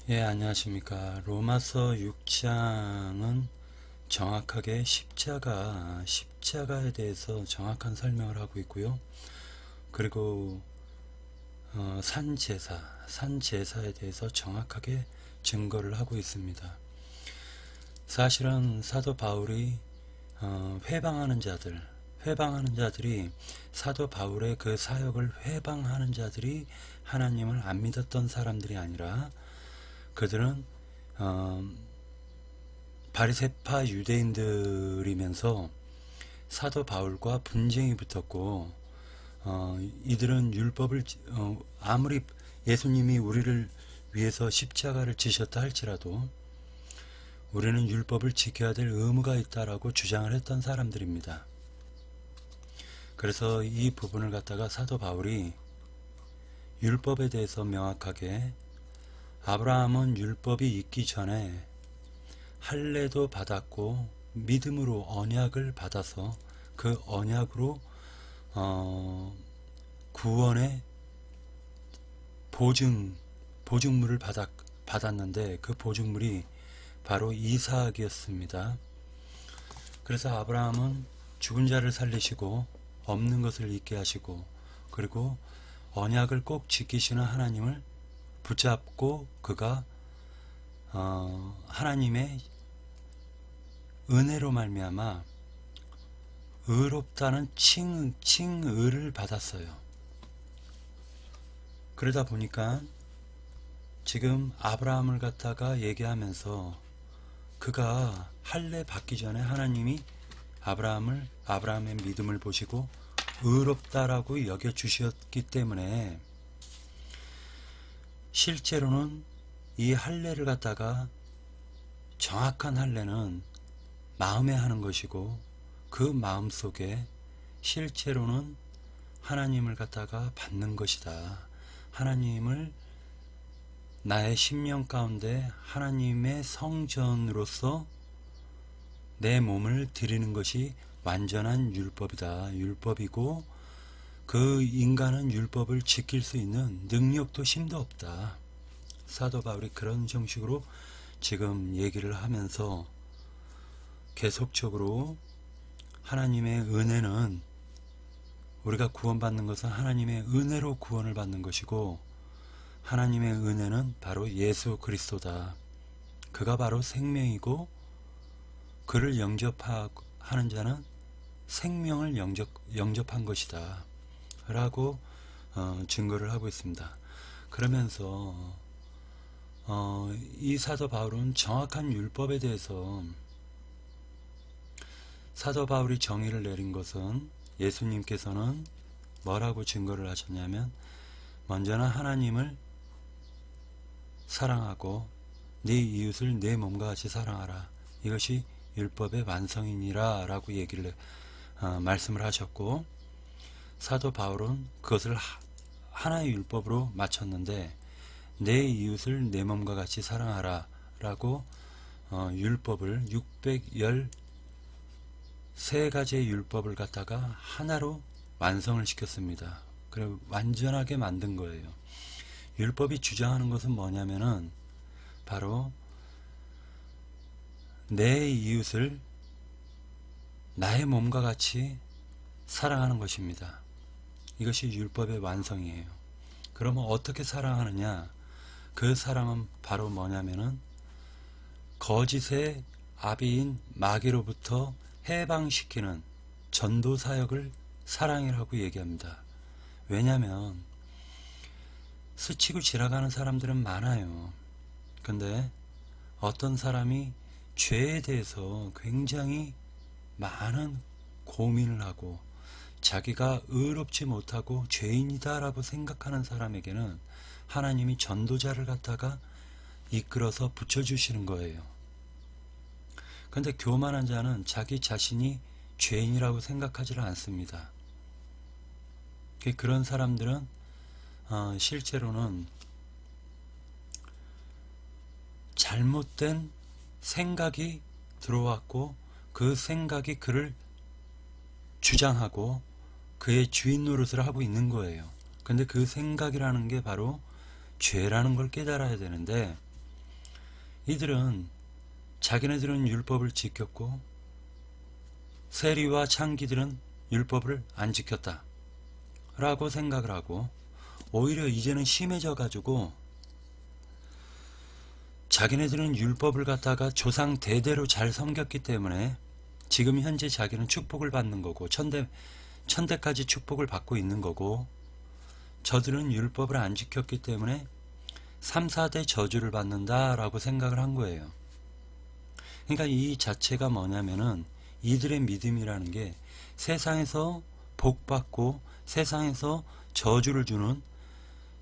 예, 안녕하십니까. 로마서 6장은 정확하게 십자가에 대해서 정확한 설명을 하고 있고요. 그리고 산제사에 대해서 정확하게 증거를 하고 있습니다. 사실은 사도 바울이 회방하는 자들이 사도 바울의 그 사역을 회방하는 자들이 하나님을 안 믿었던 사람들이 아니라 그들은 바리새파 유대인들이면서 사도 바울과 분쟁이 붙었고 이들은 율법을 아무리 예수님이 우리를 위해서 십자가를 지셨다 할지라도 우리는 율법을 지켜야 될 의무가 있다라고 주장을 했던 사람들입니다. 그래서 이 부분을 갖다가 사도 바울이 율법에 대해서 명확하게 아브라함은 율법이 있기 전에 할례도 받았고 믿음으로 언약을 받아서 그 언약으로 구원의 보증물을 받았는데 그 보증물이 바로 이삭이었습니다. 그래서 아브라함은 죽은 자를 살리시고 없는 것을 있게 하시고 그리고 언약을 꼭 지키시는 하나님을 붙잡고 그가 하나님의 은혜로 말미암아 의롭다는 칭의를 받았어요. 그러다 보니까 지금 아브라함을 갖다가 얘기하면서 그가 할례 받기 전에 하나님이 아브라함의 믿음을 보시고 의롭다라고 여겨 주셨기 때문에 실제로는 이 할례를 갖다가 정확한 할례는 마음에 하는 것이고 그 마음 속에 실제로는 하나님을 갖다가 받는 것이다. 하나님을 나의 심령 가운데 하나님의 성전으로서 내 몸을 드리는 것이 완전한 율법이다. 율법이고 그 인간은 율법을 지킬 수 있는 능력도 힘도 없다. 사도 바울이 그런 형식으로 지금 얘기를 하면서 계속적으로 하나님의 은혜는 우리가 구원받는 것은 하나님의 은혜로 구원을 받는 것이고 하나님의 은혜는 바로 예수 그리스도다. 그가 바로 생명이고 그를 영접하는 자는 생명을 영접한 것이다. 라고 증거를 하고 있습니다. 그러면서 이 사도 바울은 정확한 율법에 대해서 사도 바울이 정의를 내린 것은 예수님께서는 뭐라고 증거를 하셨냐면 먼저는 하나님을 사랑하고 네 이웃을 내 몸과 같이 사랑하라. 이것이 율법의 완성이니라 라고 말씀을 하셨고 사도 바울은 그것을 하나의 율법으로 맞췄는데 내 이웃을 내 몸과 같이 사랑하라 라고 율법을 613가지의 율법을 갖다가 하나로 완성을 시켰습니다. 그리고 완전하게 만든 거예요. 율법이 주장하는 것은 뭐냐면은 바로 내 이웃을 나의 몸과 같이 사랑하는 것입니다. 이것이 율법의 완성이에요. 그러면 어떻게 사랑하느냐? 그 사랑은 바로 뭐냐면은 거짓의 아비인 마귀로부터 해방시키는 전도 사역을 사랑이라고 얘기합니다. 왜냐하면 스치고 지나가는 사람들은 많아요. 근데 어떤 사람이 죄에 대해서 굉장히 많은 고민을 하고 자기가 의롭지 못하고 죄인이다 라고 생각하는 사람에게는 하나님이 전도자를 갖다가 이끌어서 붙여주시는 거예요. 근데 교만한 자는 자기 자신이 죄인이라고 생각하지를 않습니다. 그런 사람들은 실제로는 잘못된 생각이 들어왔고 그 생각이 그를 주장하고 그의 주인 노릇을 하고 있는 거예요. 근데 그 생각이라는 게 바로 죄라는 걸 깨달아야 되는데 이들은 자기네들은 율법을 지켰고 세리와 창기들은 율법을 안 지켰다 라고 생각을 하고, 오히려 이제는 심해져 가지고 자기네들은 율법을 갖다가 조상 대대로 잘 섬겼기 때문에 지금 현재 자기는 축복을 받는 거고, 천대까지 축복을 받고 있는 거고, 저들은 율법을 안 지켰기 때문에 3, 4대 저주를 받는다 라고 생각을 한 거예요. 그러니까 이 자체가 뭐냐면은, 이들의 믿음이라는 게 세상에서 복받고 세상에서 저주를 주는,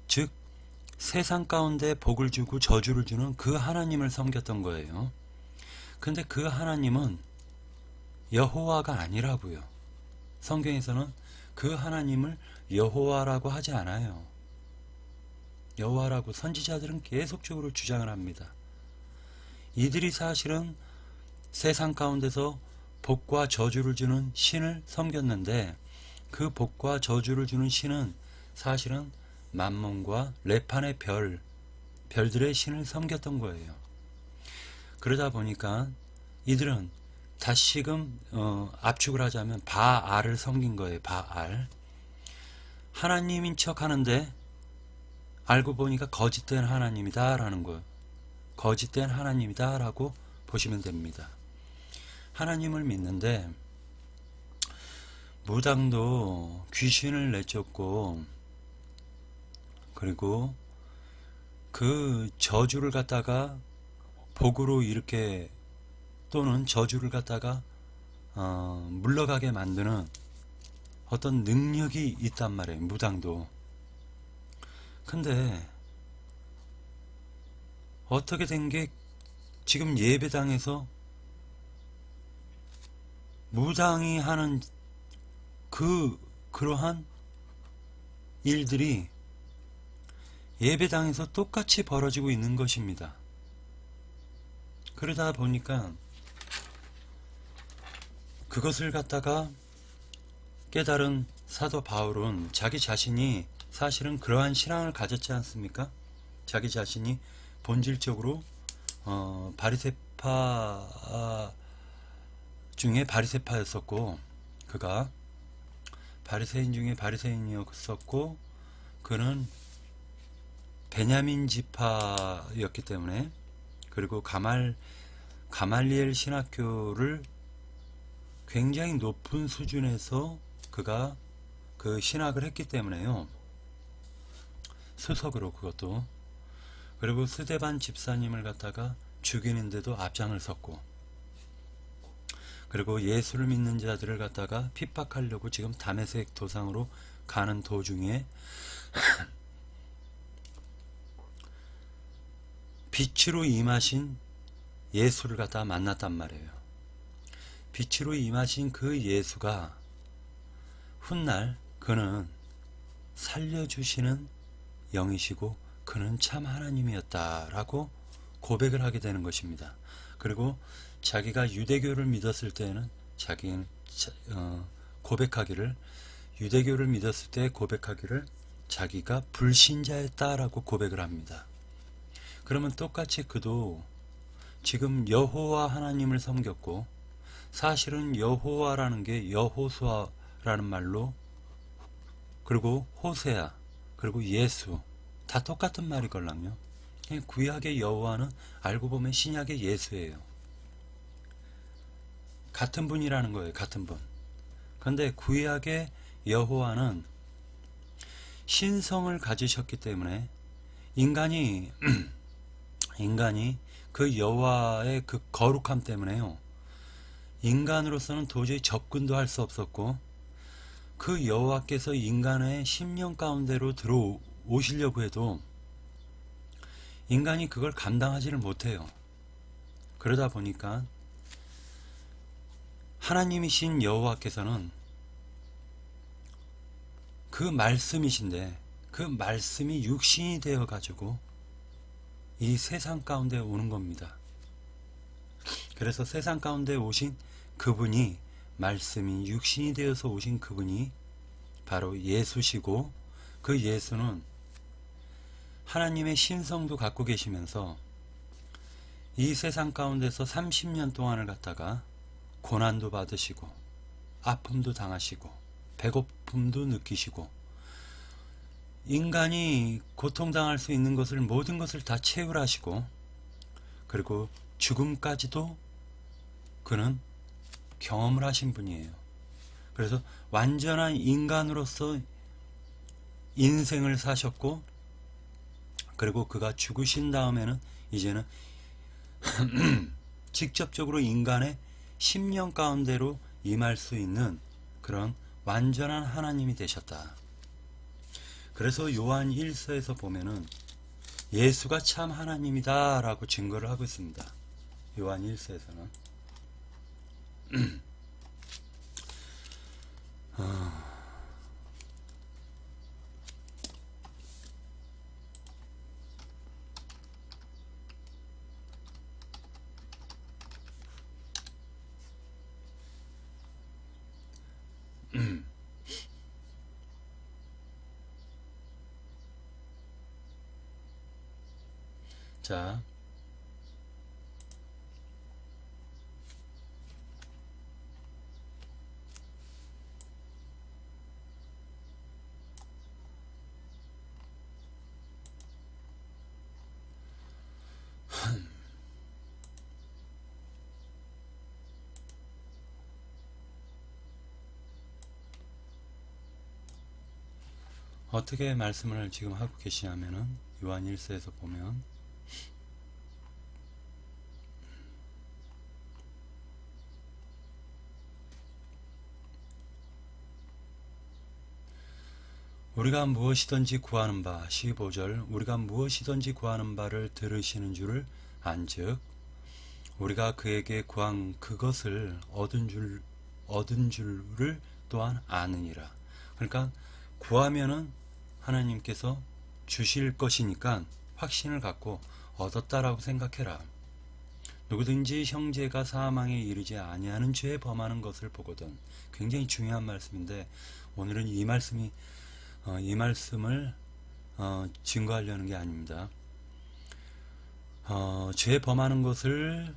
즉 세상 가운데 복을 주고 저주를 주는 그 하나님을 섬겼던 거예요. 근데 그 하나님은 여호와가 아니라고요. 성경에서는 그 하나님을 여호와라고 하지 않아요. 여호와라고 선지자들은 계속적으로 주장을 합니다. 이들이 사실은 세상 가운데서 복과 저주를 주는 신을 섬겼는데, 그 복과 저주를 주는 신은 사실은 만몬과 레판의 별들의 신을 섬겼던 거예요. 그러다 보니까 이들은 다시금 압축을 하자면 바알을 섬긴 거예요. 바알. 하나님인 척 하는데 알고 보니까 거짓된 하나님이다 라는 거예요. 거짓된 하나님이다 라고 보시면 됩니다. 하나님을 믿는데 무당도 귀신을 내쫓고, 그리고 그 저주를 갖다가 복으로 이렇게, 또는 저주를 갖다가 물러가게 만드는 어떤 능력이 있단 말이에요. 무당도. 근데 어떻게 된 게, 지금 예배당에서 무당이 하는 그러한 일들이 예배당에서 똑같이 벌어지고 있는 것입니다. 그러다 보니까 그것을 갖다가 깨달은 사도 바울은 자기 자신이 사실은 그러한 신앙을 가졌지 않습니까? 자기 자신이 본질적으로 바리새파 중에 바리새파였었고, 그가 바리새인 중에 바리새인이었었고, 그는 베냐민 지파였기 때문에, 그리고 가말리엘 신학교를 굉장히 높은 수준에서 그가 그 신학을 했기 때문에요. 수석으로, 그것도. 그리고 스데반 집사님을 갖다가 죽이는데도 앞장을 섰고, 그리고 예수를 믿는 자들을 갖다가 핍박하려고 지금 다메섹 도상으로 가는 도중에 빛으로 임하신 예수를 갖다가 만났단 말이에요. 빛으로 임하신 그 예수가 훗날 그는 살려주시는 영이시고 그는 참 하나님이었다라고 고백을 하게 되는 것입니다. 그리고 자기가 유대교를 믿었을 때는 자기는 유대교를 믿었을 때 고백하기를 자기가 불신자였다라고 고백을 합니다. 그러면 똑같이 그도 지금 여호와 하나님을 섬겼고, 사실은 여호와라는 게 여호수아라는 말로, 그리고 호세아, 그리고 예수 다 똑같은 말이걸랑요. 구약의 여호와는 알고 보면 신약의 예수예요. 같은 분이라는 거예요. 같은 분. 그런데 구약의 여호와는 신성을 가지셨기 때문에 인간이 그 여호와의 그 거룩함 때문에요, 인간으로서는 도저히 접근도 할 수 없었고, 그 여호와께서 인간의 심령 가운데로 들어오시려고 해도 인간이 그걸 감당하지를 못해요. 그러다 보니까 하나님이신 여호와께서는 그 말씀이신데, 그 말씀이 육신이 되어 가지고 이 세상 가운데 오는 겁니다. 그래서 세상 가운데 오신 그분이, 말씀이 육신이 되어서 오신 그분이 바로 예수시고, 그 예수는 하나님의 신성도 갖고 계시면서 이 세상 가운데서 30년 동안을 갖다가 고난도 받으시고 아픔도 당하시고 배고픔도 느끼시고 인간이 고통당할 수 있는 것을 모든 것을 다 채울하시고 그리고 죽음까지도 그는 경험을 하신 분이에요. 그래서 완전한 인간으로서 인생을 사셨고 그리고 그가 죽으신 다음에는 이제는 직접적으로 인간의 심령 가운데로 임할 수 있는 그런 완전한 하나님이 되셨다. 그래서 요한 1서에서 보면은 예수가 참 하나님이다 라고 증거를 하고 있습니다. 요한 1서에서는 자, 어떻게 말씀을 지금 하고 계시냐면은 요한 1서에서 보면 우리가 무엇이든지 구하는 바 15절 우리가 무엇이든지 구하는 바를 들으시는 줄을 안즉 우리가 그에게 구한 그것을 얻은 줄을 또한 아느니라. 그러니까 구하면은 하나님께서 주실 것이니까 확신을 갖고 얻었다라고 생각해라. 누구든지 형제가 사망에 이르지 아니하는 죄에 범하는 것을 보거든. 굉장히 중요한 말씀인데 오늘은 이 말씀을 증거하려는 게 아닙니다. 죄 범하는 것을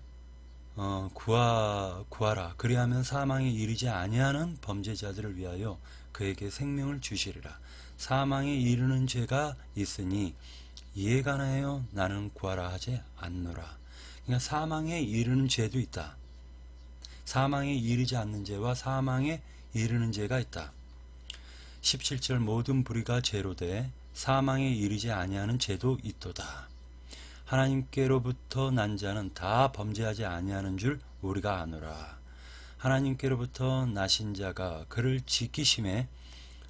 구하라. 그리하면 사망에 이르지 아니하는 범죄자들을 위하여 그에게 생명을 주시리라. 사망에 이르는 죄가 있으니 이에 관하여 나는 구하라 하지 않노라. 그러니까 사망에 이르는 죄도 있다. 사망에 이르지 않는 죄와 사망에 이르는 죄가 있다. 17절 모든 불의가 죄로 돼 사망에 이르지 아니하는 죄도 있도다. 하나님께로부터 난 자는 다 범죄하지 아니하는 줄 우리가 아노라. 하나님께로부터 나신 자가 그를 지키심에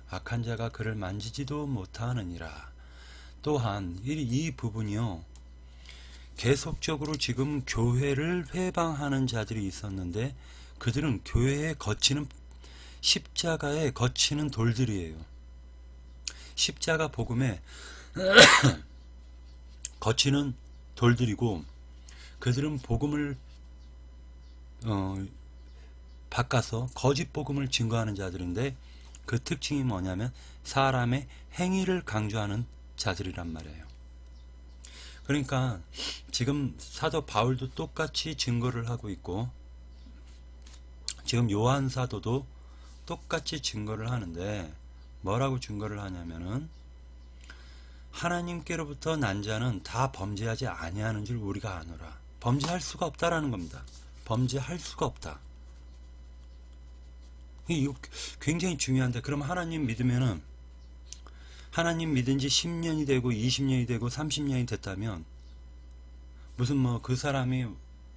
악한 자가 그를 만지지도 못하느니라. 또한 이 부분이요 계속적으로 지금 교회를 회방하는 자들이 있었는데 그들은 교회에 거치는 십자가에 거치는 돌들이에요. 십자가 복음에 거치는 돌들이고 그들은 복음을 바꿔서 거짓 복음을 증거하는 자들인데 그 특징이 뭐냐면 사람의 행위를 강조하는 자들이란 말이에요. 그러니까 지금 사도 바울도 똑같이 증거를 하고 있고 지금 요한 사도도 똑같이 증거를 하는데 뭐라고 증거를 하냐면은 하나님께로부터 난 자는 다 범죄하지 아니하는 줄 우리가 아노라. 범죄할 수가 없다라는 겁니다. 범죄할 수가 없다. 이거 굉장히 중요한데 그럼 하나님 믿으면은 하나님 믿은 지 10년이 되고 20년이 되고 30년이 됐다면 무슨 뭐 그 사람이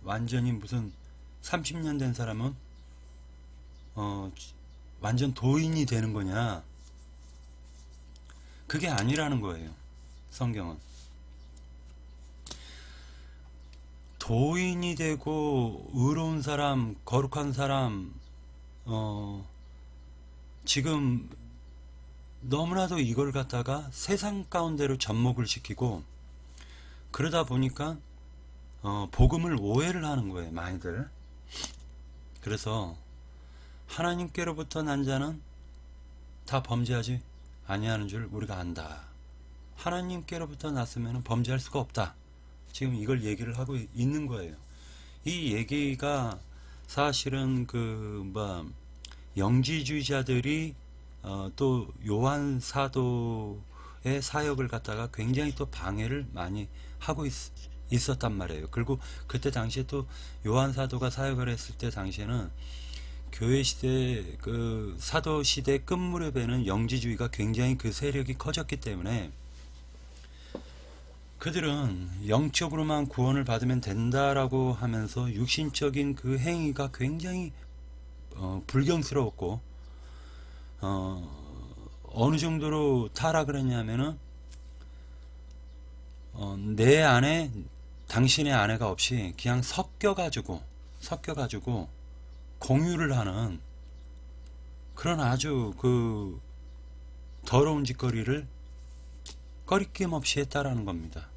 완전히 무슨 30년 된 사람은 완전 도인이 되는 거냐? 그게 아니라는 거예요. 성경은 도인이 되고 의로운 사람, 거룩한 사람 지금 너무나도 이걸 갖다가 세상 가운데로 접목을 시키고 그러다 보니까 복음을 오해를 하는 거예요. 많이들. 그래서 하나님께로부터 난 자는 다 범죄하지 아니하는 줄 우리가 안다. 하나님께로부터 났으면 범죄할 수가 없다. 지금 이걸 얘기를 하고 있는 거예요. 이 얘기가 사실은 영지주의자들이 또 요한 사도의 사역을 갖다가 굉장히 또 방해를 많이 하고 있었단 말이에요. 그리고 그때 당시에 또 요한 사도가 사역을 했을 때 당시에는 교회 시대 사도 시대 끝 무렵에는 영지주의가 굉장히 그 세력이 커졌기 때문에 그들은 영적으로만 구원을 받으면 된다라고 하면서 육신적인 그 행위가 굉장히 불경스러웠고 어느 정도로 타락을 했냐면은 내 안에 당신의 아내가 없이 그냥 섞여가지고 공유를 하는 그런 아주 더러운 짓거리를 꺼리낌 없이 했다라는 겁니다.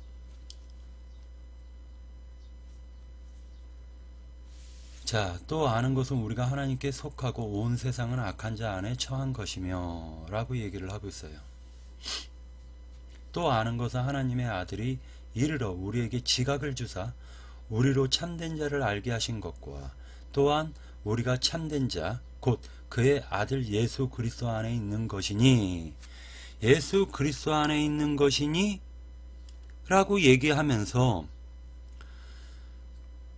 자, 또 아는 것은 우리가 하나님께 속하고 온 세상은 악한 자 안에 처한 것이며 라고 얘기를 하고 있어요. 또 아는 것은 하나님의 아들이 이르러 우리에게 지각을 주사 우리로 참된 자를 알게 하신 것과 또한 우리가 참된 자 곧 그의 아들 예수 그리스도 안에 있는 것이니 예수 그리스도 안에 있는 것이니 라고 얘기하면서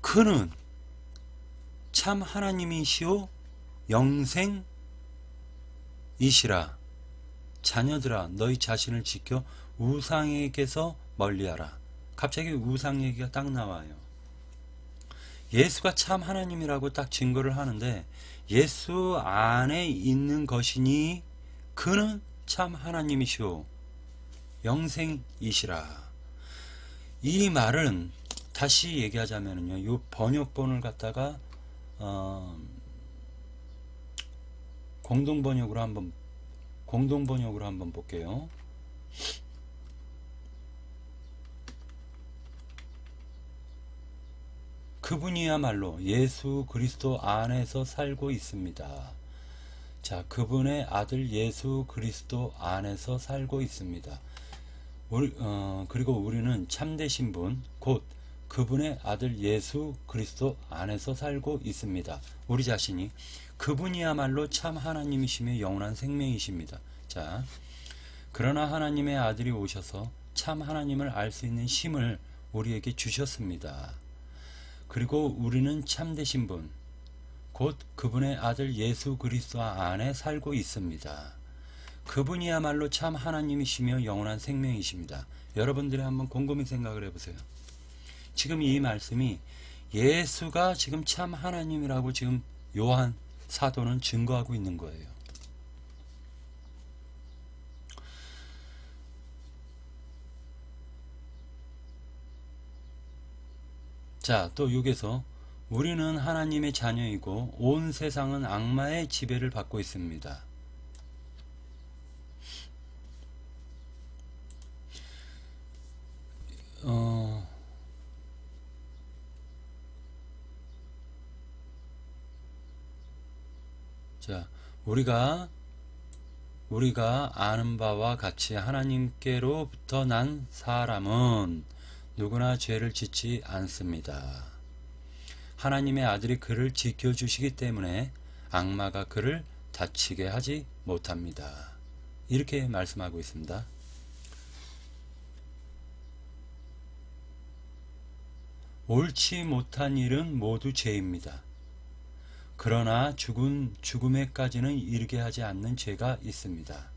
그는 참 하나님이시오 영생이시라. 자녀들아 너희 자신을 지켜 우상에게서 멀리하라. 갑자기 우상 얘기가 딱 나와요. 예수가 참 하나님이라고 딱 증거를 하는데 예수 안에 있는 것이니 그는 참 하나님이시오 영생이시라. 이 말은 다시 얘기하자면요, 이 번역본을 갖다가 공동번역으로 한번 볼게요. 그분이야말로 예수 그리스도 안에서 살고 있습니다. 자, 그분의 아들 예수 그리스도 안에서 살고 있습니다. 그리고 우리는 참되신 분, 곧 그분의 아들 예수 그리스도 안에서 살고 있습니다. 우리 자신이 그분이야말로 참 하나님이시며 영원한 생명이십니다. 자, 그러나 하나님의 아들이 오셔서 참 하나님을 알 수 있는 힘을 우리에게 주셨습니다. 그리고 우리는 참되신 분, 곧 그분의 아들 예수 그리스도 안에 살고 있습니다. 그분이야말로 참 하나님이시며 영원한 생명이십니다. 여러분들이 한번 곰곰이 생각을 해보세요. 지금 이 말씀이 예수가 지금 참 하나님이라고 지금 요한 사도는 증거하고 있는 거예요. 자, 또 여기서 우리는 하나님의 자녀이고 온 세상은 악마의 지배를 받고 있습니다. 자, 우리가 아는 바와 같이 하나님께로부터 난 사람은 누구나 죄를 짓지 않습니다. 하나님의 아들이 그를 지켜주시기 때문에 악마가 그를 다치게 하지 못합니다. 이렇게 말씀하고 있습니다. 옳지 못한 일은 모두 죄입니다. 그러나 죽음에까지는 이르게 하지 않는 죄가 있습니다.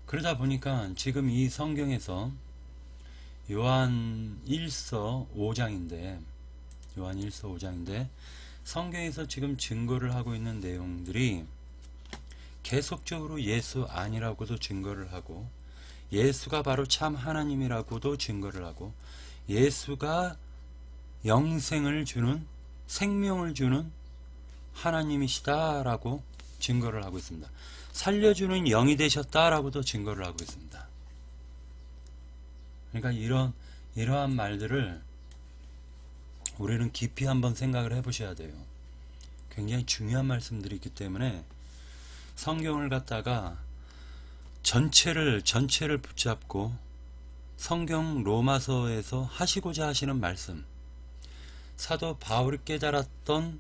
그러다 보니까 지금 이 성경에서 요한 1서 5장인데 성경에서 지금 증거를 하고 있는 내용들이 계속적으로 예수 아니라고도 증거를 하고 예수가 바로 참 하나님이라고도 증거를 하고 예수가 영생을 주는 생명을 주는 하나님이시다라고 증거를 하고 있습니다. 살려주는 영이 되셨다라고도 증거를 하고 있습니다. 그러니까 이러한 말들을 우리는 깊이 한번 생각을 해보셔야 돼요. 굉장히 중요한 말씀들이 있기 때문에 성경을 갖다가 전체를 붙잡고 성경 로마서에서 하시고자 하시는 말씀, 사도 바울이 깨달았던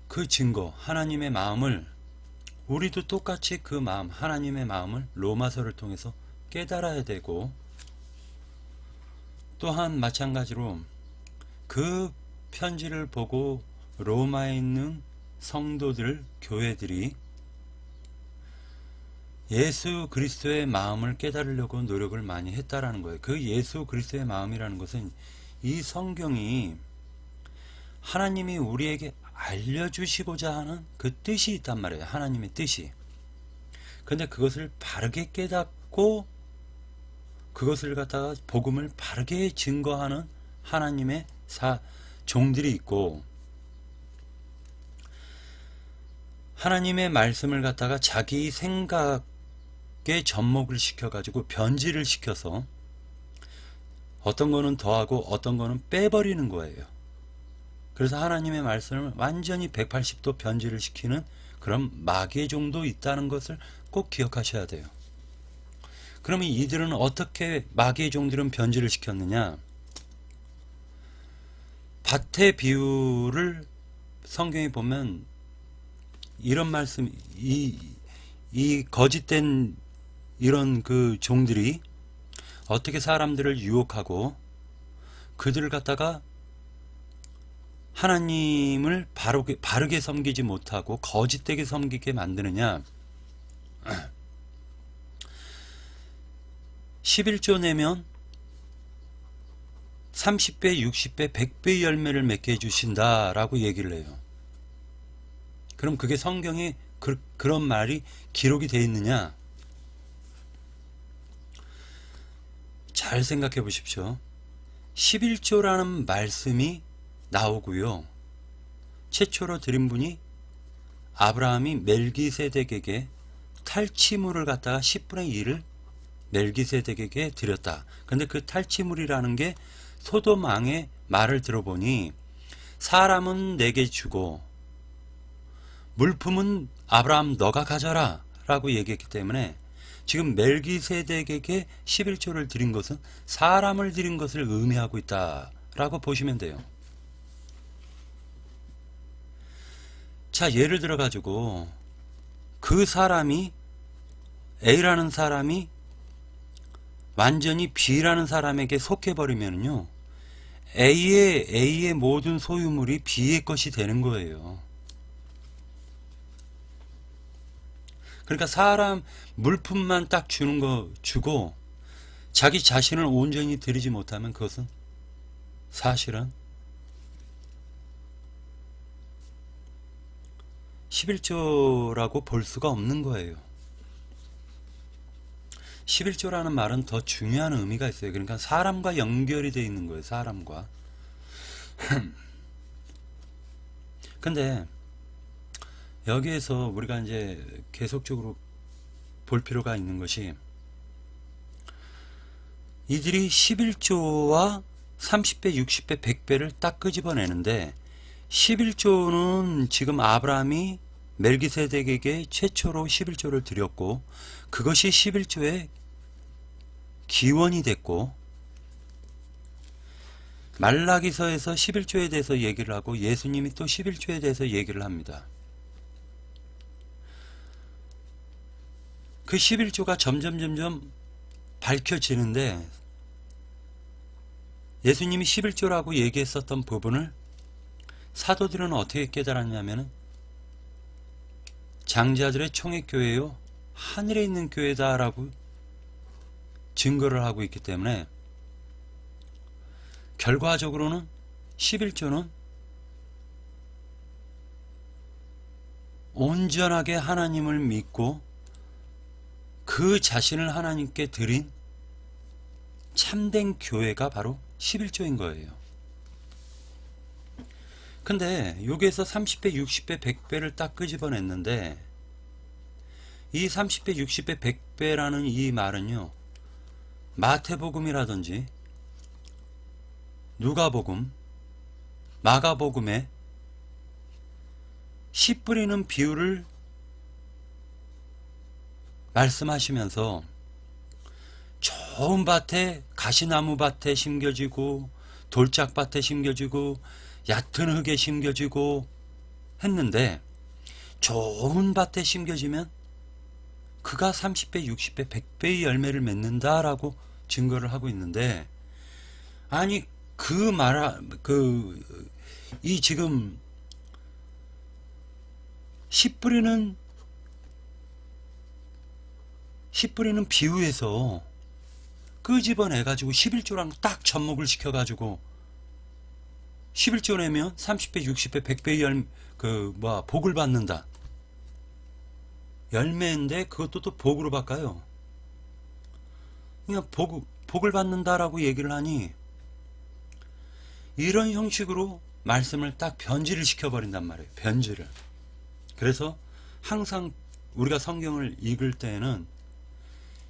그 증거, 하나님의 마음을, 우리도 똑같이 그 마음, 하나님의 마음을 로마서를 통해서 깨달아야 되고, 또한 마찬가지로 그 편지를 보고 로마에 있는 성도들, 교회들이 예수 그리스도의 마음을 깨달으려고 노력을 많이 했다라는 거예요. 그 예수 그리스도의 마음이라는 것은 이 성경이 하나님이 우리에게 알려주시고자 하는 그 뜻이 있단 말이에요. 하나님의 뜻이. 근데 그것을 바르게 깨닫고 그것을 갖다가 복음을 바르게 증거하는 하나님의 종들이 있고, 하나님의 말씀을 갖다가 자기 생각에 접목을 시켜가지고 변질을 시켜서 어떤 거는 더하고 어떤 거는 빼버리는 거예요. 그래서 하나님의 말씀을 완전히 180도 변질을 시키는 그런 마귀의 종도 있다는 것을 꼭 기억하셔야 돼요. 그러면 이들은 어떻게 마귀의 종들은 변질을 시켰느냐? 밭의 비유를 성경에 보면 이런 말씀, 이 거짓된 이런 그 종들이 어떻게 사람들을 유혹하고 그들을 갖다가 하나님을 바르게 섬기지 못하고 거짓되게 섬기게 만드느냐. 11조 내면 30배, 60배, 100배의 열매를 맺게 해주신다라고 얘기를 해요. 그럼 그게 성경에 그런 말이 기록이 되어 있느냐? 잘 생각해 보십시오. 11조라는 말씀이 나오고요. 최초로 드린 분이 아브라함이 멜기세덱에게 탈취물을 갖다가 10분의 1을 멜기세덱에게 드렸다. 근데 그 탈취물이라는 게 소돔 왕의 말을 들어보니 사람은 내게 주고 물품은 아브라함 너가 가져라 라고 얘기했기 때문에 지금 멜기세덱에게 11조를 드린 것은 사람을 드린 것을 의미하고 있다라고 보시면 돼요. 자, 예를 들어 가지고 그 사람이, A라는 사람이 완전히 B라는 사람에게 속해버리면요, A의 모든 소유물이 B의 것이 되는 거예요. 그러니까 사람 물품만 딱 주고 자기 자신을 온전히 드리지 못하면 그것은 사실은 11조라고 볼 수가 없는 거예요. 11조라는 말은 더 중요한 의미가 있어요. 그러니까 사람과 연결이 되어 있는 거예요. 사람과. 근데 여기에서 우리가 이제 계속적으로 볼 필요가 있는 것이, 이들이 11조와 30배, 60배, 100배를 딱 끄집어내는데 11조는 지금 아브라함이 멜기세덱에게 최초로 11조를 드렸고 그것이 11조의 기원이 됐고, 말라기서에서 11조에 대해서 얘기를 하고 예수님이 또 11조에 대해서 얘기를 합니다. 그 11조가 점점 밝혀지는데 예수님이 11조라고 얘기했었던 부분을 사도들은 어떻게 깨달았냐면 장자들의 총회교회요, 하늘에 있는 교회다라고 증거를 하고 있기 때문에 결과적으로는 11조는 온전하게 하나님을 믿고 그 자신을 하나님께 드린 참된 교회가 바로 11조인 거예요. 근데 여기에서 30배, 60배, 100배를 딱 끄집어냈는데 이 30배, 60배, 100배라는 이 말은요, 마태복음이라든지 누가복음, 마가복음에 씨 뿌리는 비유를 말씀하시면서 좋은 밭에 가시나무 밭에 심겨지고 돌짝밭에 심겨지고 얕은 흙에 심겨지고 했는데 좋은 밭에 심겨지면 그가 30배, 60배, 100배의 열매를 맺는다라고 증거를 하고 있는데, 아니 이 지금 씨 뿌리는 비유에서 끄집어내가지고 11조랑 딱 접목을 시켜가지고 11조 내면 30배, 60배, 100배의 복을 받는다. 열매인데 그것도 또 복으로 바꿔요. 그냥 복을 받는다라고 얘기를 하니 이런 형식으로 말씀을 딱 변질을 시켜버린단 말이에요. 변질을. 그래서 항상 우리가 성경을 읽을 때에는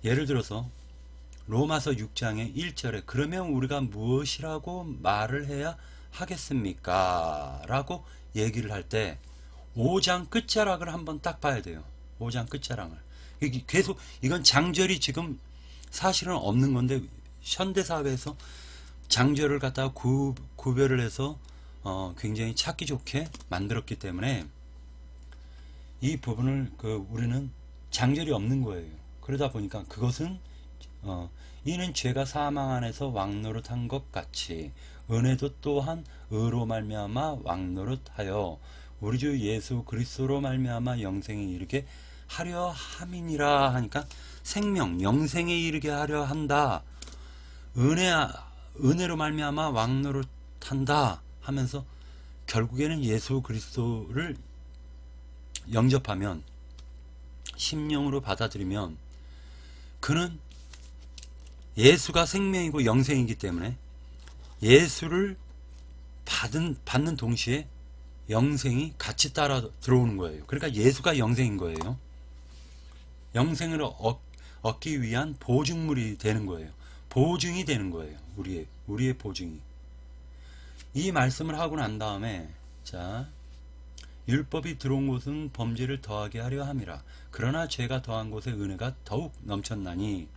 예를 들어서 로마서 6장의 1절에 그러면 우리가 무엇이라고 말을 해야 하겠습니까? 라고 얘기를 할 때 5장 끝자락을 한번 딱 봐야 돼요. 5장 끝자락을. 계속 이건 장절이 지금 사실은 없는 건데 현대사회에서 장절을 갖다가 구별을 해서 굉장히 찾기 좋게 만들었기 때문에 이 부분을 우리는 장절이 없는 거예요. 그러다 보니까 그것은 이는 죄가 사망 안에서 왕노릇한 것 같이 은혜도 또한 의로 말미암아 왕노릇하여 우리 주 예수 그리스도로 말미암아 영생에 이르게 하려 함이니라 하니까 생명 영생에 이르게 하려 한다. 은혜로 말미암아 왕노릇한다 하면서 결국에는 예수 그리스도를 영접하면 심령으로 받아들이면 그는 예수가 생명이고 영생이기 때문에 예수를 받는 동시에 영생이 같이 따라 들어오는 거예요. 그러니까 예수가 영생인 거예요. 영생을 얻기 위한 보증물이 되는 거예요. 보증이 되는 거예요. 우리의 보증이. 이 말씀을 하고 난 다음에 자, 율법이 들어온 곳은 범죄를 더하게 하려 함이라. 그러나 죄가 더한 곳에 은혜가 더욱 넘쳤나니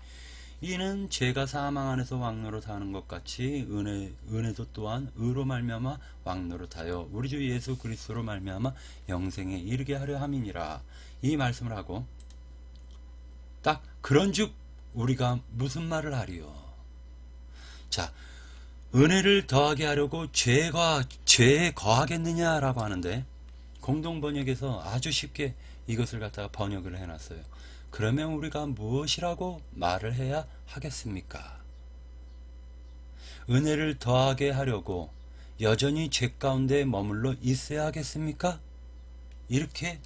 이는 죄가 사망 안에서 왕노릇하는 것 같이 은혜도 또한 의로 말미암아 왕노릇하여 우리 주 예수 그리스도로 말미암아 영생에 이르게 하려 함이니라. 이 말씀을 하고 딱 그런즉 우리가 무슨 말을 하리요. 자, 은혜를 더하게 하려고 죄에 거하겠느냐라고 하는데 공동번역에서 아주 쉽게 이것을 갖다가 번역을 해놨어요. 그러면 우리가 무엇이라고 말을 해야 하겠습니까? 은혜를 더하게 하려고 여전히 죄 가운데 머물러 있어야 하겠습니까? 이렇게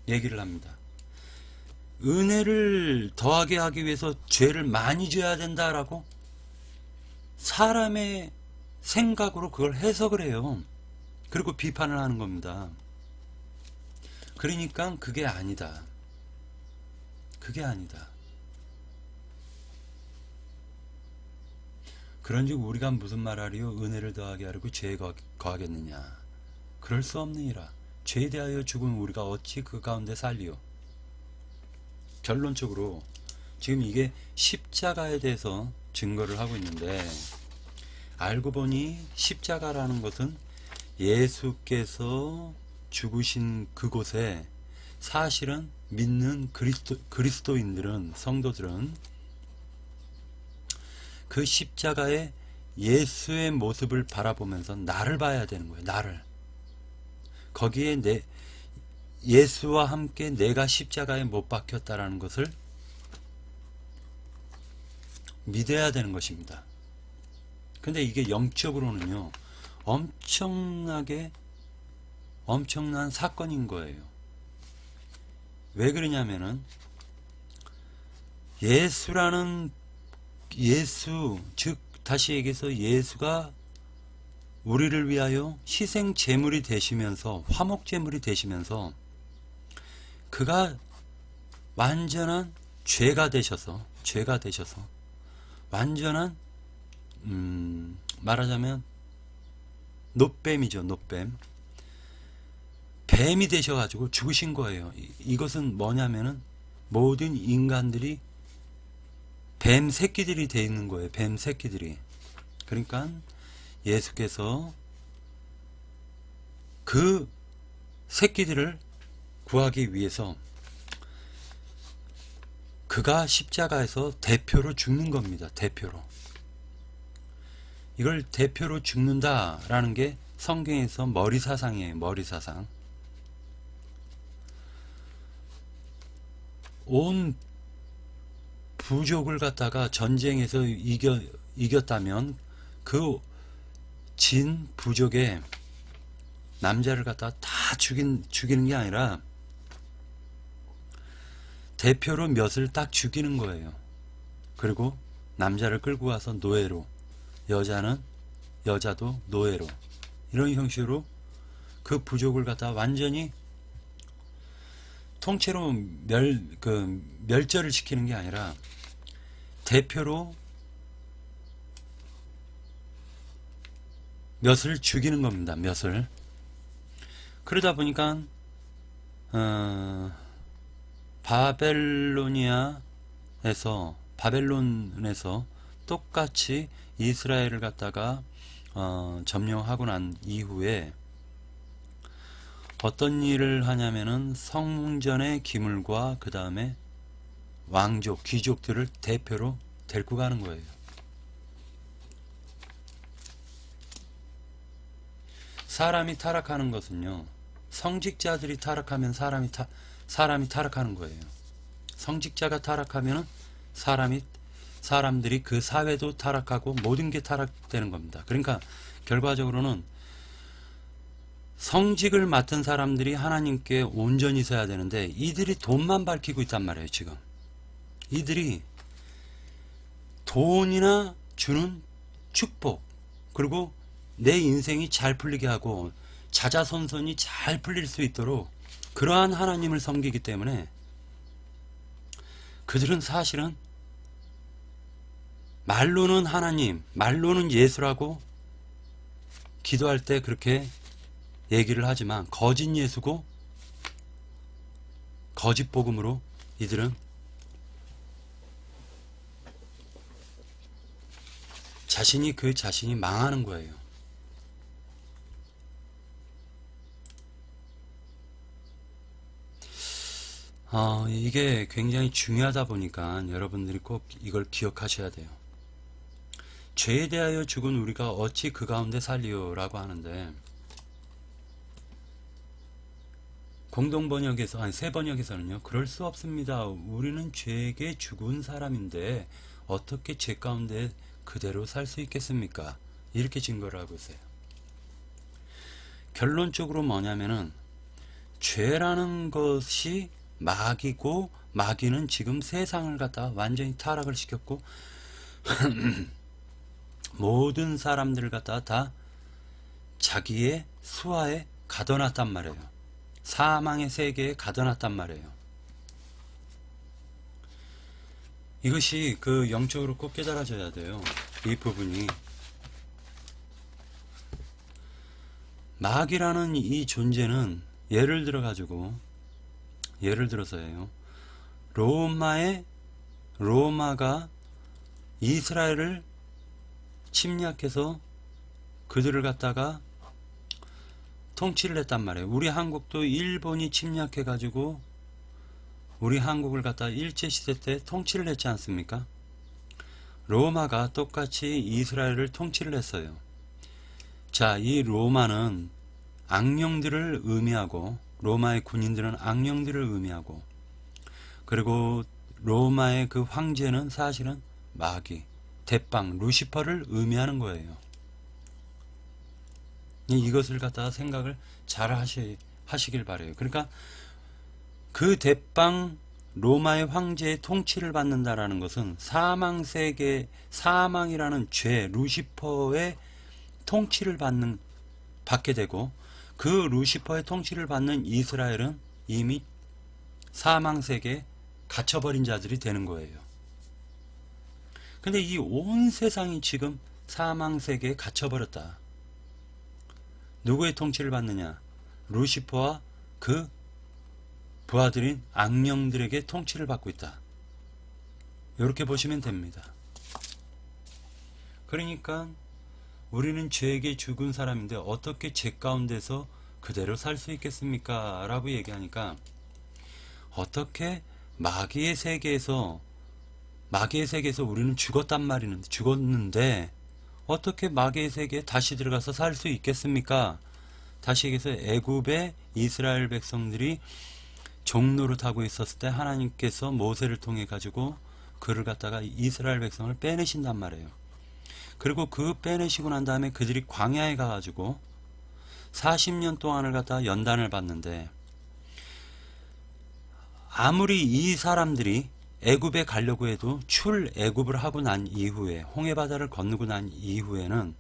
얘기를 합니다. 은혜를 더하게 하기 위해서 죄를 많이 져야 된다라고 사람의 생각으로 그걸 해석을 해요. 그리고 비판을 하는 겁니다. 그러니까 그게 아니다. 그게 아니다. 그런즉 우리가 무슨 말하리요? 은혜를 더하게 하려고 죄에 거하겠느냐? 그럴 수 없느니라. 죄에 대하여 죽은 우리가 어찌 그 가운데 살리요? 결론적으로 지금 이게 십자가에 대해서 증거를 하고 있는데 알고 보니 십자가라는 것은 예수께서 죽으신 그곳에 사실은 믿는 그리스도인들은 성도들은 그 십자가의 예수의 모습을 바라보면서 나를 봐야 되는 거예요. 나를. 거기에 예수와 함께 내가 십자가에 못 박혔다라는 것을 믿어야 되는 것입니다. 근데 이게 영적으로는요 엄청난 사건인 거예요. 왜 그러냐면은 즉 다시 얘기해서 예수가 우리를 위하여 희생 제물이 되시면서 화목 제물이 되시면서 그가 완전한 죄가 되셔서 완전한 말하자면 노뱀이죠. 노뱀. 뱀이 되셔가지고 죽으신 거예요. 이것은 뭐냐면은 모든 인간들이 뱀 새끼들이 돼 있는 거예요. 뱀 새끼들이. 그러니까 예수께서 그 새끼들을 구하기 위해서 그가 십자가에서 대표로 죽는 겁니다. 대표로. 이걸 대표로 죽는다라는 게 성경에서 머리사상이에요. 머리사상. 온 부족을 갖다가 전쟁에서 이겼다면 그 진 부족의 남자를 갖다가 다 죽이는 게 아니라 대표로 몇을 딱 죽이는 거예요. 그리고 남자를 끌고 가서 노예로, 여자도 노예로, 이런 형식으로 그 부족을 갖다가 완전히 통째로 멸절을 시키는 게 아니라 대표로 몇을 죽이는 겁니다. 몇을. 그러다 보니까 바벨론에서 똑같이 이스라엘을 갖다가 점령하고 난 이후에 어떤 일을 하냐면은 성전의 기물과 그 다음에 왕족, 귀족들을 대표로 데리고 가는 거예요. 사람이 타락하는 것은요, 성직자들이 타락하면 사람이 타락하는 거예요. 성직자가 타락하면 사람들이 그 사회도 타락하고 모든 게 타락되는 겁니다. 그러니까 결과적으로는 성직을 맡은 사람들이 하나님께 온전히 서야 되는데 이들이 돈만 밝히고 있단 말이에요. 지금 이들이 돈이나 주는 축복, 그리고 내 인생이 잘 풀리게 하고 자자손손이 잘 풀릴 수 있도록 그러한 하나님을 섬기기 때문에 그들은 사실은 말로는 하나님, 말로는 예수라고 기도할 때 그렇게 얘기를 하지만 거짓 예수고 거짓 복음으로 이들은 자신이 망하는 거예요. 이게 굉장히 중요하다 보니까 여러분들이 꼭 이걸 기억하셔야 돼요. 죄에 대하여 죽은 우리가 어찌 그 가운데 살리요 라고 하는데, 공동번역에서, 아니 새번역에서는요, 그럴 수 없습니다. 우리는 죄에게 죽은 사람인데 어떻게 죄 가운데 그대로 살 수 있겠습니까? 이렇게 증거를 하고 있어요. 결론적으로 뭐냐면은 죄라는 것이 마귀고, 마귀는 지금 세상을 갖다 완전히 타락을 시켰고 모든 사람들을 갖다 다 자기의 수하에 가둬놨단 말이에요. 사망의 세계에 가둬놨단 말이에요. 이것이 그 영적으로 꼭 깨달아져야 돼요. 이 부분이. 마귀라는 이 존재는 예를 들어서예요. 로마가 이스라엘을 침략해서 그들을 갖다가 통치를 했단 말이에요. 우리 한국도 일본이 침략해 가지고 우리 한국을 갖다 일제시대 때 통치를 했지 않습니까? 로마가 똑같이 이스라엘을 통치를 했어요. 자, 이 로마는 악령들을 의미하고, 로마의 군인들은 악령들을 의미하고, 그리고 로마의 그 황제는 사실은 마귀, 대빵, 루시퍼를 의미하는 거예요. 이것을 갖다가 생각을 잘 하시길 바래요. 그러니까 그 대빵 로마의 황제의 통치를 받는다라는 것은 사망세계, 사망이라는 죄, 루시퍼의 통치를 받게 되고, 그 루시퍼의 통치를 받는 이스라엘은 이미 사망세계에 갇혀버린 자들이 되는 거예요. 근데 이 온 세상이 지금 사망세계에 갇혀버렸다. 누구의 통치를 받느냐? 루시퍼와 그 부하들인 악령들에게 통치를 받고 있다. 이렇게 보시면 됩니다. 그러니까 우리는 죄에게 죽은 사람인데 어떻게 죄 가운데서 그대로 살 수 있겠습니까? 라고 얘기하니까 어떻게 마귀의 세계에서 우리는 죽었는데 어떻게 마귀의 세계에 다시 들어가서 살 수 있겠습니까? 다시 얘기해서 애굽의 이스라엘 백성들이 종노릇하고 있었을 때 하나님께서 모세를 통해 가지고 그를 갖다가 이스라엘 백성을 빼내신단 말이에요. 그리고 그 빼내시고 난 다음에 그들이 광야에 가가지고 40년 동안을 갖다가 연단을 받는데, 아무리 이 사람들이 애굽에 가려고 해도 출애굽을 하고 난 이후에, 홍해바다를 건너고 난 이후에는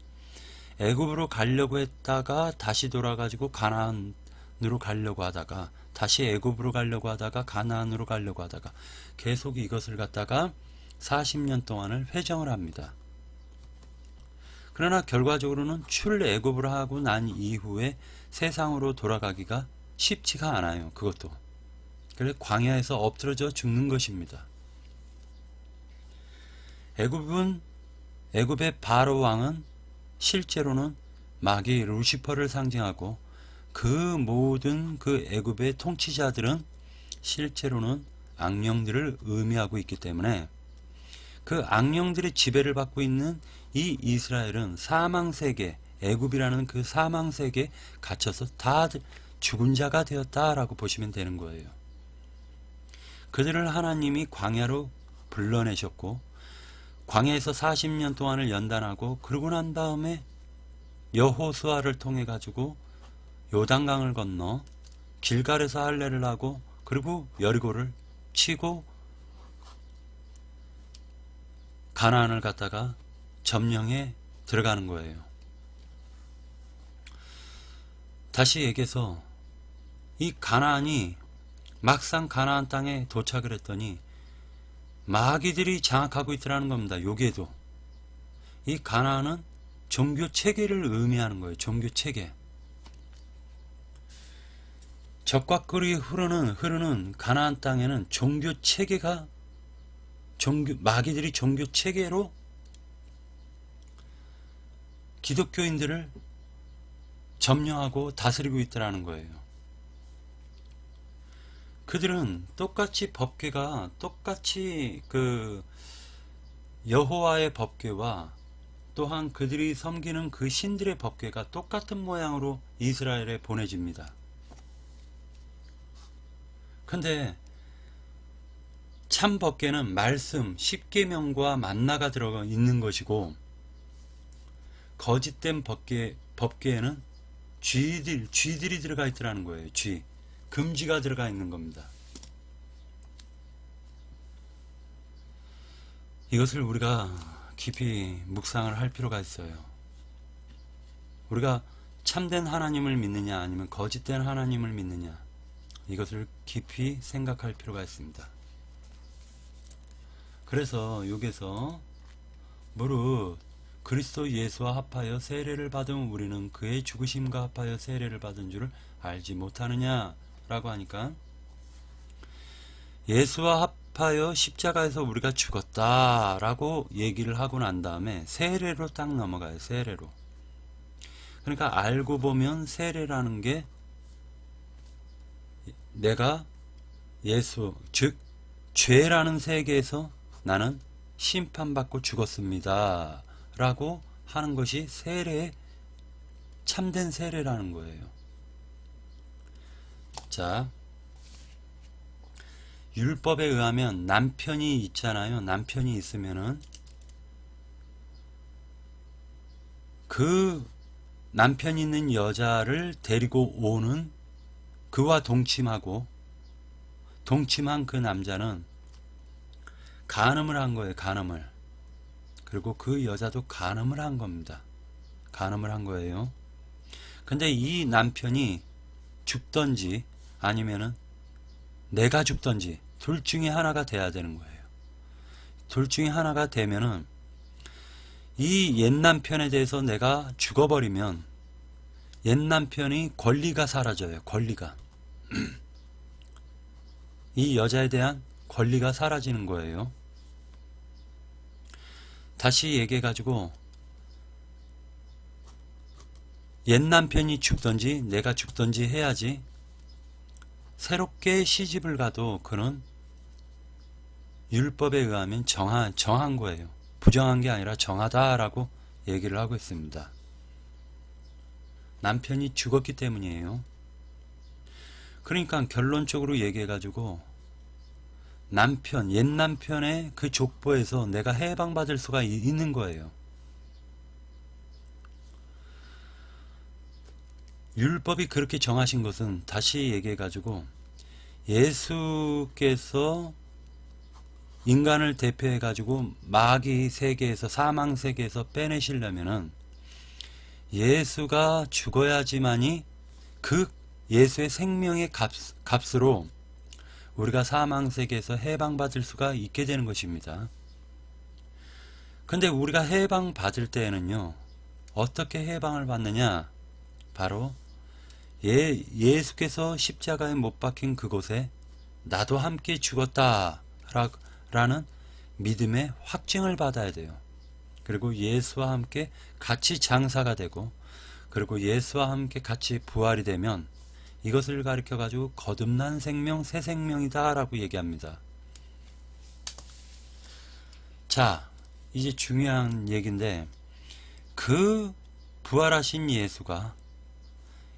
애굽으로 가려고 했다가 다시 돌아가지고 가나안으로 가려고 하다가 다시 애굽으로 가려고 하다가 가나안으로 가려고 하다가 계속 이것을 갖다가 40년 동안을 회정을 합니다. 그러나 결과적으로는 출애굽을 하고 난 이후에 세상으로 돌아가기가 쉽지가 않아요. 그것도. 그래서 광야에서 엎드러져 죽는 것입니다. 애굽의 바로 왕은 실제로는 마귀 루시퍼를 상징하고, 그 모든 그 애굽의 통치자들은 실제로는 악령들을 의미하고 있기 때문에 그 악령들의 지배를 받고 있는 이 이스라엘은 사망세계, 애굽이라는 그 사망세계에 갇혀서 다 죽은 자가 되었다라고 보시면 되는 거예요. 그들을 하나님이 광야로 불러내셨고, 광야에서 40년 동안을 연단하고, 그러고 난 다음에 여호수아를 통해 가지고 요단강을 건너 길갈에서 할례를 하고, 그리고 여리고를 치고 가나안을 갖다가 점령해 들어가는 거예요. 다시 얘기해서 이 가나안이 막상 가나안 땅에 도착을 했더니 마귀들이 장악하고 있더라는 겁니다. 여기에도 이 가나안은 종교 체계를 의미하는 거예요. 종교 체계. 적과 꿀이 흐르는 가나안 땅에는 종교 체계가 마귀들이 종교 체계로 기독교인들을 점령하고 다스리고 있더라는 거예요. 그들은 똑같이 법궤가 똑같이 그 여호와의 법궤와 또한 그들이 섬기는 그 신들의 법궤가 똑같은 모양으로 이스라엘에 보내집니다. 근데 참 법궤는 말씀, 십계명과 만나가 들어가 있는 것이고, 거짓된 법궤에는 쥐들이 들어가 있더라는 거예요. 금지가 들어가 있는 겁니다. 이것을 우리가 깊이 묵상을 할 필요가 있어요. 우리가 참된 하나님을 믿느냐 아니면 거짓된 하나님을 믿느냐, 이것을 깊이 생각할 필요가 있습니다. 그래서 여기서 무릇 그리스도 예수와 합하여 세례를 받은 우리는 그의 죽으심과 합하여 세례를 받은 줄을 알지 못하느냐 라고 하니까, 예수와 합하여 십자가에서 우리가 죽었다 라고 얘기를 하고 난 다음에 세례로 딱 넘어가요. 세례로. 그러니까 알고 보면 세례라는 게 내가 예수, 즉 죄라는 세계에서 나는 심판받고 죽었습니다 라고 하는 것이 세례의 참된 세례라는 거예요. 자, 율법에 의하면 남편이 있잖아요. 남편이 있으면은 그 남편 있는 여자를 데리고 오는, 그와 동침한 그 남자는 간음을 한 거예요. 간음을. 그리고 그 여자도 간음을 한 겁니다. 간음을 한 거예요. 근데 이 남편이 죽던지 아니면은 내가 죽던지 둘 중에 하나가 돼야 되는 거예요. 둘 중에 하나가 되면은 이 옛 남편에 대해서 내가 죽어버리면 옛 남편이 권리가 사라져요. 권리가. 이 여자에 대한 권리가 사라지는 거예요. 다시 얘기해가지고 옛 남편이 죽든지 내가 죽든지 해야지 새롭게 시집을 가도 그는 율법에 의하면 정한 거예요. 부정한 게 아니라 정하다라고 얘기를 하고 있습니다. 남편이 죽었기 때문이에요. 그러니까 결론적으로 얘기해가지고 옛 남편의 그 족보에서 내가 해방받을 수가 있는 거예요. 율법이 그렇게 정하신 것은 다시 얘기해가지고 예수께서 인간을 대표해가지고 마귀 세계에서 사망 세계에서 빼내시려면은 예수가 죽어야지만이 그 예수의 생명의 값으로 우리가 사망 세계에서 해방받을 수가 있게 되는 것입니다. 근데 우리가 해방받을 때에는요, 어떻게 해방을 받느냐? 바로 예수께서 십자가에 못 박힌 그곳에 나도 함께 죽었다 라는 믿음의 확증을 받아야 돼요. 그리고 예수와 함께 같이 장사가 되고, 그리고 예수와 함께 같이 부활이 되면 이것을 가리켜 가지고 거듭난 생명, 새 생명이다 라고 얘기합니다. 자, 이제 중요한 얘기인데, 그 부활하신 예수가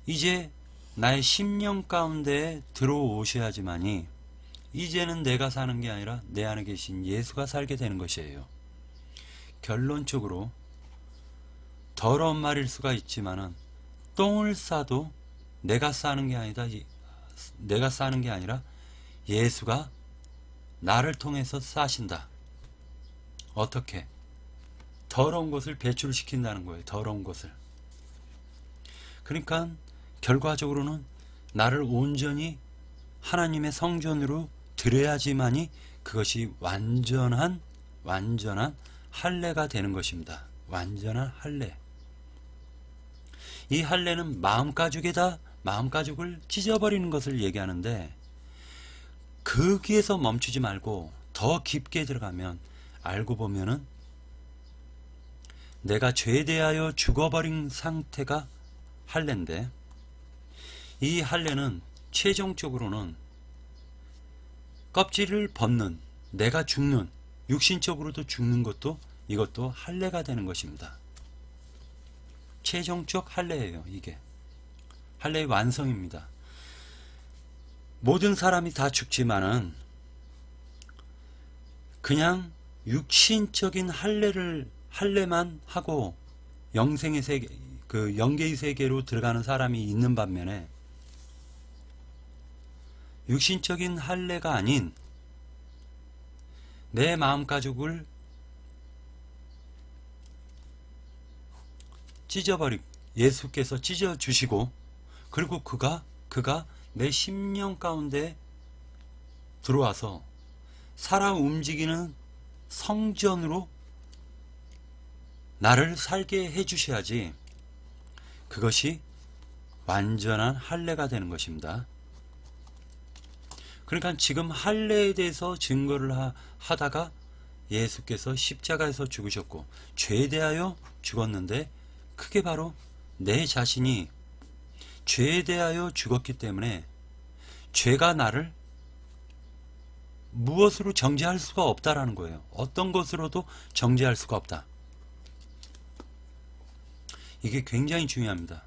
이제 나의 심령 가운데 들어오셔야지만이 이제는 내가 사는 게 아니라 내 안에 계신 예수가 살게 되는 것이에요. 결론적으로 더러운 말일 수가 있지만은 똥을 싸도 내가 싸는 게 아니라 예수가 나를 통해서 싸신다. 어떻게? 더러운 것을 배출시킨다는 거예요. 더러운 것을. 그러니까 결과적으로는 나를 온전히 하나님의 성전으로 드려야지만이 그것이 완전한 할례가 되는 것입니다. 완전한 할례. 이 할례는 마음가죽을 찢어버리는 것을 얘기하는데, 거기에서 멈추지 말고 더 깊게 들어가면 알고 보면은 내가 죄에 대하여 죽어버린 상태가 할례인데, 이 할례는 최종적으로는 껍질을 벗는, 내가 죽는, 육신적으로도 죽는 것도 이것도 할례가 되는 것입니다. 최종적 할례예요. 이게 할례의 완성입니다. 모든 사람이 다 죽지만은 그냥 육신적인 할례만 하고 영생의 세계, 그 영계의 세계로 들어가는 사람이 있는 반면에, 육신적인 할례가 아닌 내 마음가죽을 예수께서 찢어주시고, 그리고 그가 내 심령 가운데 들어와서 살아 움직이는 성전으로 나를 살게 해주셔야지 그것이 완전한 할례가 되는 것입니다. 그러니까 지금 할례에 대해서 증거를 하다가 예수께서 십자가에서 죽으셨고 죄에 대하여 죽었는데, 그게 바로 내 자신이 죄에 대하여 죽었기 때문에 죄가 나를 무엇으로 정죄할 수가 없다라는 거예요. 어떤 것으로도 정죄할 수가 없다. 이게 굉장히 중요합니다.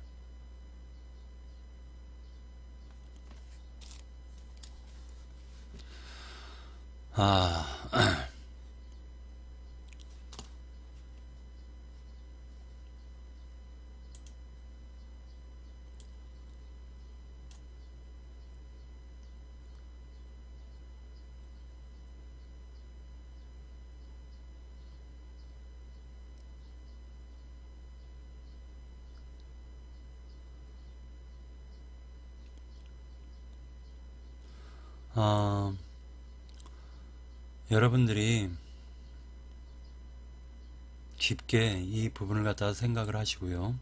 여러분들이 깊게 이 부분을 갖다 생각을 하시고요.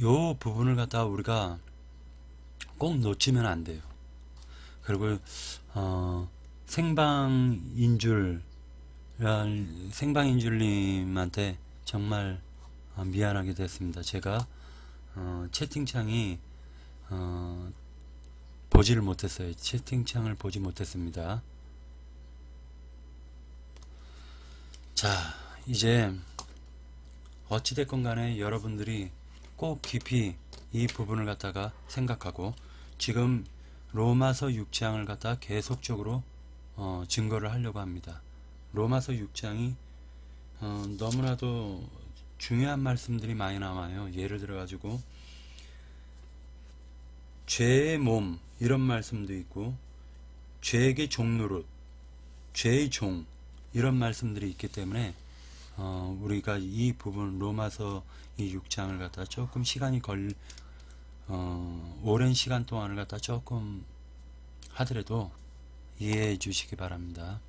요 부분을 갖다 우리가 꼭 놓치면 안 돼요. 그리고 생방인줄 생방인줄님한테 정말 미안하게 됐습니다. 제가 채팅창이 보지를 못했어요. 채팅창을 보지 못했습니다. 자, 이제 어찌됐건 간에 여러분들이 꼭 깊이 이 부분을 갖다가 생각하고, 지금 로마서 6장을 갖다가 계속적으로 증거를 하려고 합니다. 로마서 6장이 너무나도 중요한 말씀들이 많이 나와요. 예를 들어 가지고 죄의 몸, 이런 말씀도 있고, 죄에게 종노릇, 죄의 종, 이런 말씀들이 있기 때문에 우리가 이 부분 로마서 이 6장을 갖다 조금 시간이 오랜 시간 동안을 갖다 조금 하더라도 이해해 주시기 바랍니다.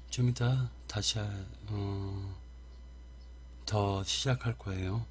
좀 이따 다시 더 시작할 거예요.